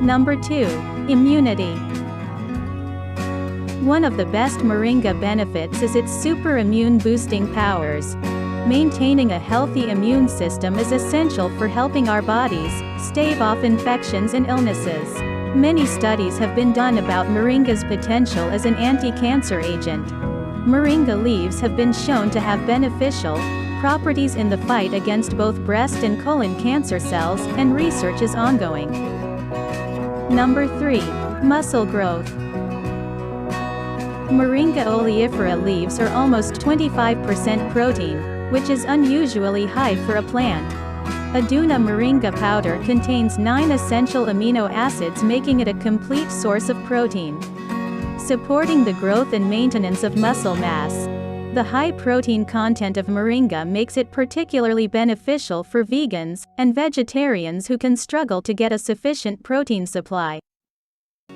Number 2. Immunity. One of the best moringa benefits is its super immune boosting powers. Maintaining a healthy immune system is essential for helping our bodies stave off infections and illnesses. Many studies have been done about moringa's potential as an anti-cancer agent. Moringa leaves have been shown to have beneficial properties in the fight against both breast and colon cancer cells, and research is ongoing. Number 3. Muscle growth. Moringa oleifera leaves are almost 25% protein, which is unusually high for a plant. Aduna moringa powder contains 9 essential amino acids, making it a complete source of protein, supporting the growth and maintenance of muscle mass. The high protein content of moringa makes it particularly beneficial for vegans and vegetarians who can struggle to get a sufficient protein supply.